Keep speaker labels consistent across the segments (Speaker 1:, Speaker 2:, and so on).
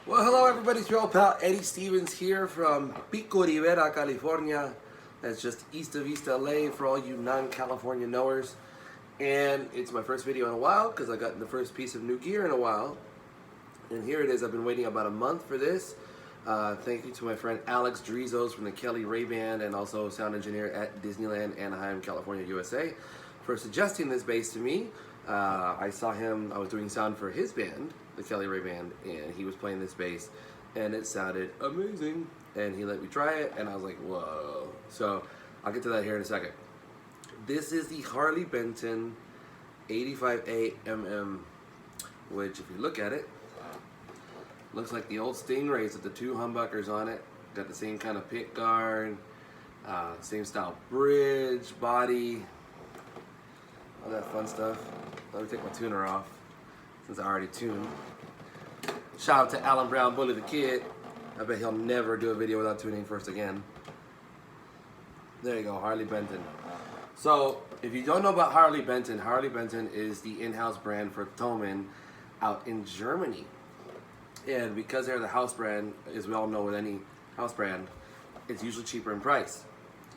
Speaker 1: Well, hello everybody, it's your old pal Eddie Stevens here from Pico Rivera, California. That's just east of East LA for all you non-California knowers. And it's my first video in a while because I got the first piece of new gear in a while. And here it is. I've been waiting about a month for this. Thank you to my friend Alex Drizos from the Kelly Ray Band and also sound engineer at Disneyland, Anaheim, California, USA for suggesting this bass to me. I saw him, I was doing sound for his band, the Kelly Ray Band, and he was playing this bass and it sounded amazing. And he let me try it and I was like, whoa. So I'll get to that here in a second. This is the Harley Benton 85A which if you look at it, looks like the old Stingrays with the two humbuckers on it. Got the same kind of pick guard, same style bridge, body, all that fun stuff. Let me take my tuner off since I already tuned. Shout out to Alan Brown, Bully the Kid. I bet he'll never do a video without tuning first again. There you go, Harley Benton. So, if you don't know about Harley Benton is the in-house brand for Thomann out in Germany. And because they're the house brand, as we all know with any house brand, it's usually cheaper in price.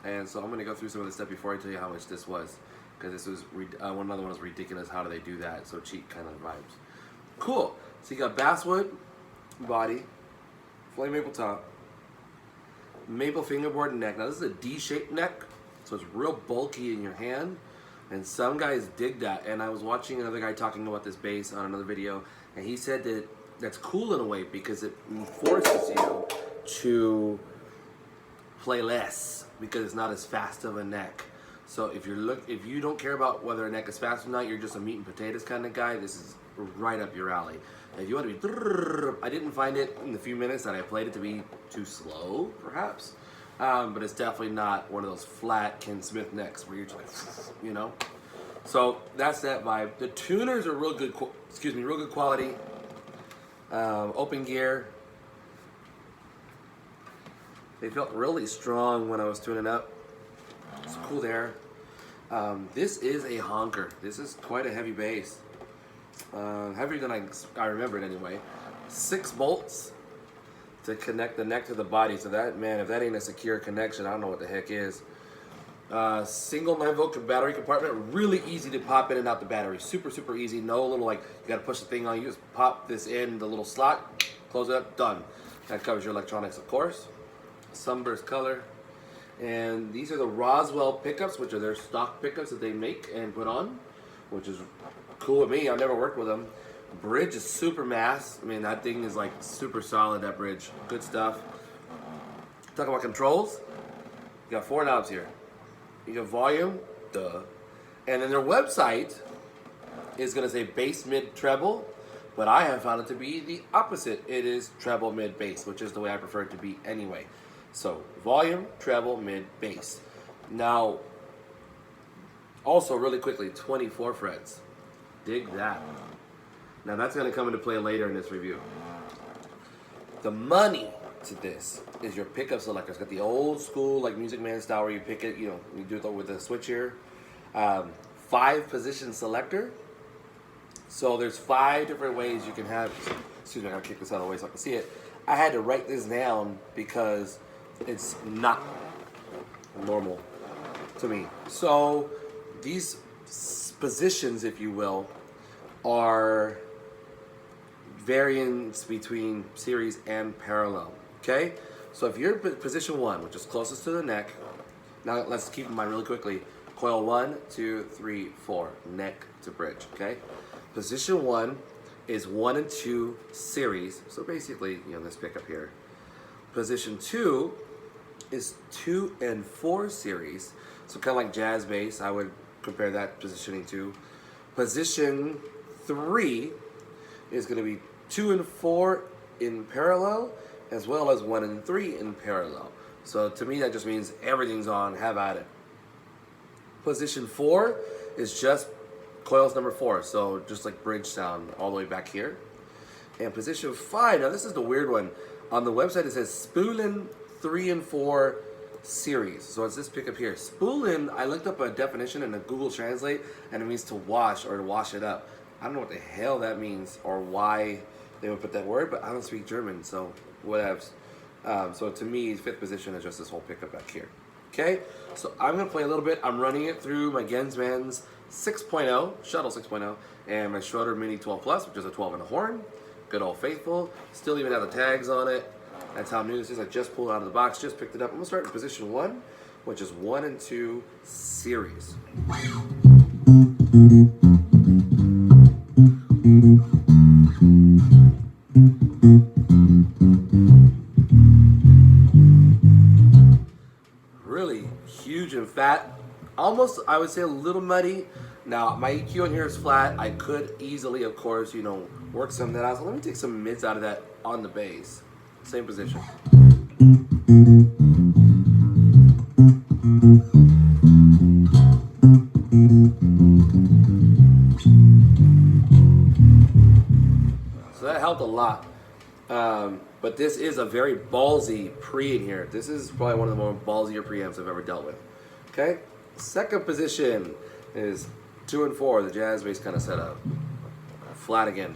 Speaker 1: And so I'm going to go through some of the stuff before I tell you how much this was. Because this was, another one was ridiculous. How do they do that? So cheap kind of vibes. Cool. So you got basswood body, flame maple top, maple fingerboard neck. Now this is a D-shaped neck, so it's real bulky in your hand. And some guys dig that. And I was watching another guy talking about this bass on another video, and he said that that's cool in a way because it forces you to play less because it's not as fast of a neck. So if you don't care about whether a neck is fast or not, you're just a meat and potatoes kind of guy, this is right up your alley. And if you want to be, I didn't find it in the few minutes that I played it to be too slow, perhaps. But it's definitely not one of those flat Ken Smith necks where you're just like, you know. So that's that vibe. The tuners are real good, real good quality. Open gear. They felt really strong when I was tuning up. It's cool there. This is a honker. This is quite a heavy bass. Heavier than I remembered anyway. 6 bolts to connect the neck to the body. So that, man, if that ain't a secure connection, I don't know what the heck is. Single 9-volt battery compartment. Really easy to pop in and out the battery. Super, super easy. No little like, you gotta push the thing on. You just pop this in the little slot, close it up, done. That covers your electronics, of course. Sunburst color. And these are the Roswell pickups, which are their stock pickups that they make and put on, which is cool with me. I've never worked with them. Bridge is super mass. I mean, that thing is like super solid, that bridge. Good stuff. Talk about controls. You got 4 knobs here. You got volume, duh. And then their website is gonna say bass, mid, treble, but I have found it to be the opposite. It is treble, mid, bass, which is the way I prefer it to be anyway. So volume, treble, mid, bass. Now, also really quickly, 24 frets. Dig that. Now that's gonna come into play later in this review. The money to this is your pickup selector. It's got the old school like Music Man style where you pick it, you know, you do it with a switch here. 5 position selector. So there's 5 different ways you can have, excuse me, I gotta kick this out of the way so I can see it. I had to write this down because it's not normal to me. So these positions, if you will, are variants between series and parallel. Okay? So if you're position 1, which is closest to the neck, now let's keep in mind really quickly, coil 1, 2, 3, 4, neck to bridge, okay? Position 1 is 1 and 2 series, so basically, you know, this pickup here. Position 2 is 2 and 4 series, so kind of like jazz bass, I would compare that positioning to. Position 3 is going to be 2 and 4 in parallel, as well as 1 and 3 in parallel. So to me, that just means everything's on, have at it. Position 4 is just coils number 4, so just like bridge sound all the way back here. And position 5, now this is the weird one. On the website it says Spoolen 3 and 4 series. So it's this pickup here. Spoolen, I looked up a definition in a Google Translate and it means to wash or to wash it up. I don't know what the hell that means or why they would put that word, but I don't speak German, so whatevs. So to me, fifth position is just this whole pickup back here. Okay, so I'm going to play a little bit. I'm running it through my Gensman's 6.0, Shuttle 6.0, and my Schroeder Mini 12 Plus, which is a 12 and a horn. Good old faithful. Still even have the tags on it. That's how new this is. I just pulled it out of the box, just picked it up. I'm going to start in position 1, which is 1 and 2 series. Really huge and fat. Almost, I would say, a little muddy. Now, my EQ in here is flat. I could easily, of course, you know, work some of that out. So let me take some mids out of that on the bass. Same position. So that helped a lot. But this is a very ballsy pre in here. This is probably one of the more ballsier preamps I've ever dealt with. Okay? Second position is 2 and 4, the jazz bass kind of setup. Flat again.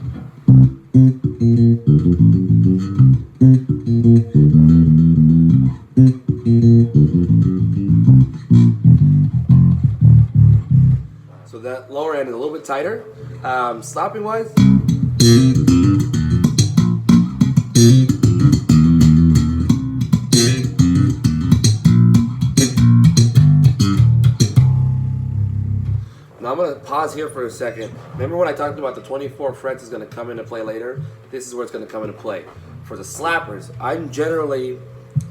Speaker 1: So that lower end is a little bit tighter. Slapping wise, now I'm going to pause here for a second. Remember when I talked about the 24 frets is going to come into play later? This is where it's going to come into play. For the slappers, I'm generally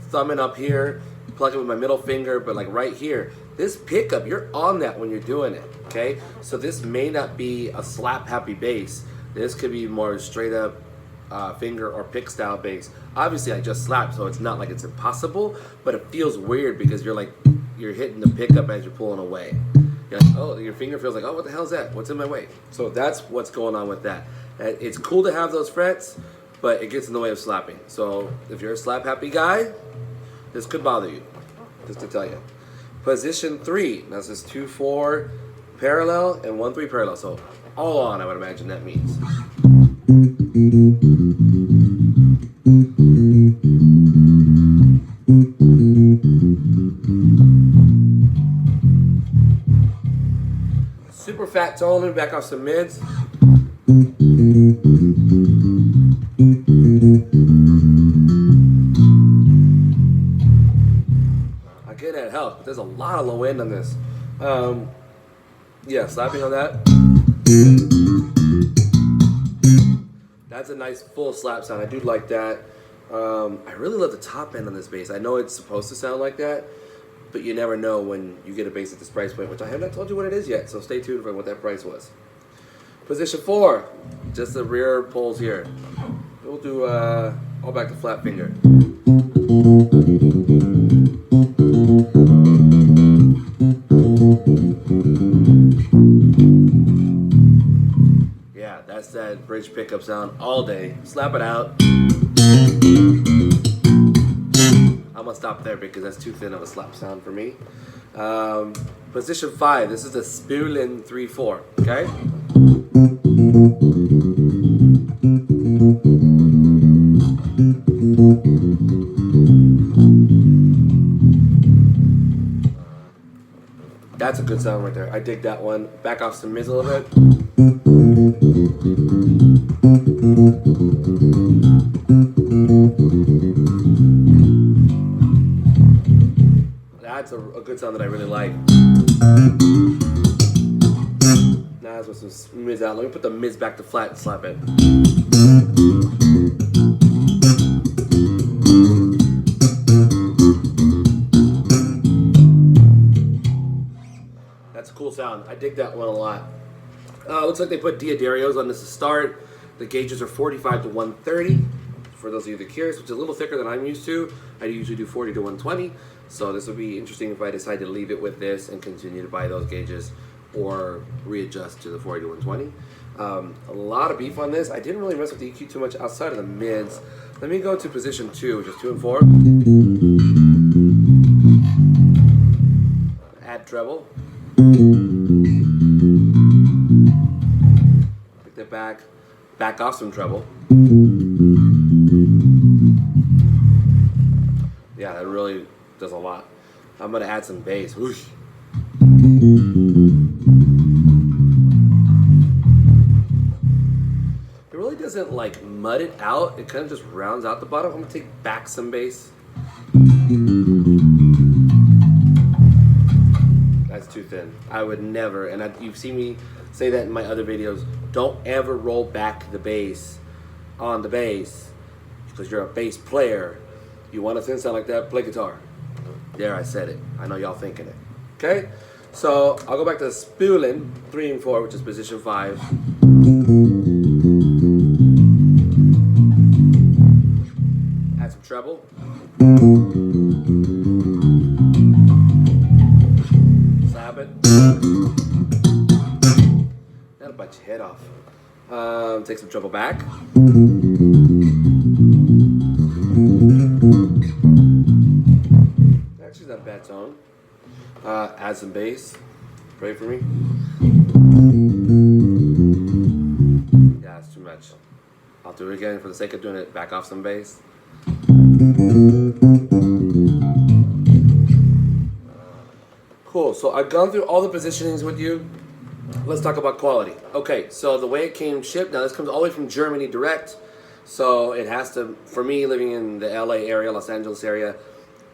Speaker 1: thumbing up here, plugging with my middle finger, but like right here, this pickup, you're on that when you're doing it, okay? So this may not be a slap happy bass. This could be more straight up finger or pick style bass. Obviously I just slapped, so it's not like it's impossible, but it feels weird because you're hitting the pickup as you're pulling away. You're like, oh, your finger feels like, oh, what the hell is that? What's in my way? So that's what's going on with that. It's cool to have those frets, but it gets in the way of slapping. So if you're a slap happy guy, this could bother you, just to tell you. Position 3, now this is 2-4 parallel and 1-3 parallel. So all on, I would imagine that means. Super fat tone, back off some mids. Again, that helps, but there's a lot of low end on this. Yeah, slapping on that. That's a nice full slap sound. I do like that. I really love the top end on this bass. I know it's supposed to sound like that, but you never know when you get a bass at this price point, which I have not told you what it is yet, so stay tuned for what that price was. Position 4, just the rear pulls here. We'll do all back to flat finger. Yeah, that's that bridge pickup sound all day. Slap it out. I'm gonna stop there because that's too thin of a slap sound for me. Position 5, this is the Spulen 3-4, okay? That's a good sound right there. I dig that one. Back off some mids a little bit. That's a good sound that I really like. Now let's put some mids out. Let me put the mids back to flat and slap it. That's a cool sound. I dig that one a lot. Looks like they put Diodarios on this to start. The gauges are 45 to 130. For those of you that are curious, which is a little thicker than I'm used to. I usually do 40 to 120. So this will be interesting if I decide to leave it with this and continue to buy those gauges or readjust to the 40 to 120. A lot of beef on this. I didn't really mess with the EQ too much outside of the mids. Let me go to position 2, which is 2 and 4. Add treble. Pick that back. back off some treble. Yeah, that really does a lot. I'm gonna add some bass. Whoosh. It really doesn't like mud it out. It kind of just rounds out the bottom. I'm gonna take back some bass. That's too thin. I would never, and you've seen me say that in my other videos, don't ever roll back the bass on the bass because you're a bass player. You want a thin sound like that, play guitar. There, I said it. I know y'all thinking it. Okay? So I'll go back to spooling 3 and 4, which is position 5. Add some treble. Slap it. That'll bite your head off. Take some treble back. Actually, not a bad tone. Add some bass. Pray for me. Yeah, it's too much. I'll do it again for the sake of doing it. Back off some bass. Cool. So I've gone through all the positionings with you. Let's talk about quality. Okay, so the way it came shipped, now this comes all the way from Germany direct. So it has to, for me living in the LA area, Los Angeles area,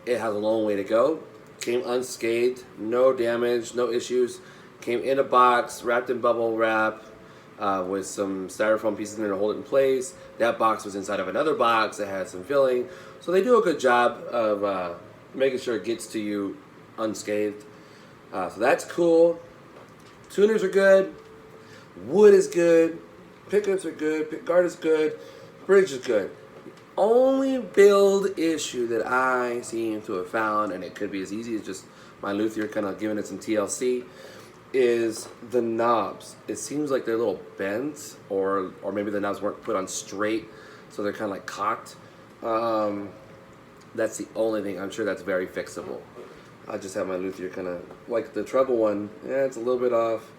Speaker 1: it has a long way to go. Came unscathed, no damage, no issues. Came in a box, wrapped in bubble wrap, with some styrofoam pieces in there to hold it in place. That box was inside of another box that had some filling. So they do a good job of making sure it gets to you unscathed. So that's cool. Tuners are good. Wood is good. Pickups are good. Pickguard is good. Bridge is good. Only build issue that I seem to have found, and it could be as easy as just my luthier kind of giving it some TLC, is the knobs. It seems like they're a little bent, or maybe the knobs weren't put on straight, so they're kind of like cocked. That's the only thing. I'm sure that's very fixable. I just have my luthier kind of, like the treble one, yeah, it's a little bit off.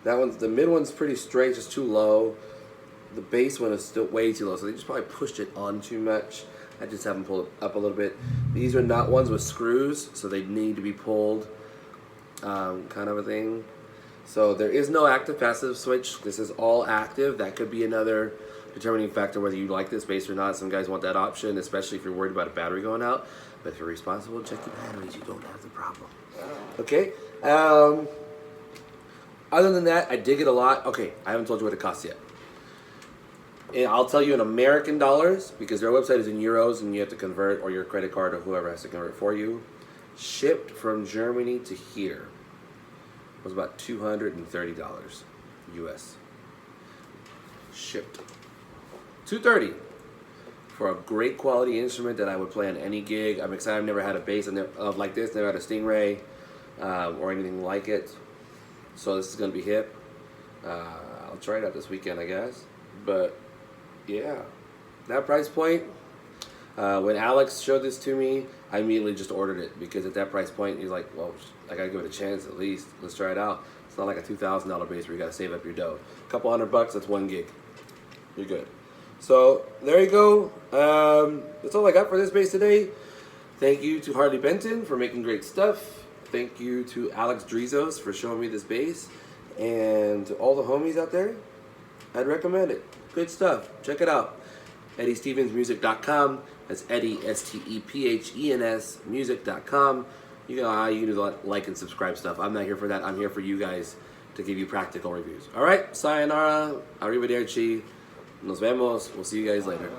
Speaker 1: That one's, the mid one's pretty straight, just too low. The bass one is still way too low, so they just probably pushed it on too much. I just have them pull it up a little bit. These are not ones with screws, so they need to be pulled, kind of a thing. So there is no active passive switch. This is all active. That could be another determining factor whether you like this bass or not. Some guys want that option, especially if you're worried about a battery going out. But if you're responsible, check your batteries. You don't have the problem. Okay. Other than that, I dig it a lot. Okay, I haven't told you what it costs yet. And I'll tell you in American dollars, because their website is in euros and you have to convert, or your credit card or whoever has to convert for you. Shipped from Germany to here was about $230 US. Shipped. $230 for a great quality instrument that I would play on any gig. I'm excited. I've never had a bass like this, never had a Stingray or anything like it. So this is going to be hip. I'll try it out this weekend, I guess. But yeah, that price point, when Alex showed this to me, I immediately just ordered it, because at that price point, he's like, well, I gotta give it a chance at least. Let's try it out. It's not like a $2,000 bass where you gotta save up your dough. A couple $100, that's one gig. You're good. So there you go. That's all I got for this bass today. Thank you to Harley Benton for making great stuff. Thank you to Alex Drizos for showing me this bass. And to all the homies out there, I'd recommend it. Good stuff. Check it out. EddieStevensMusic.com. That's Eddie, S-T-E-P-H-E-N-S, music.com. You can do the like and subscribe stuff. I'm not here for that. I'm here for you guys to give you practical reviews. All right. Sayonara. Arrivederci. Nos vemos. We'll see you guys later.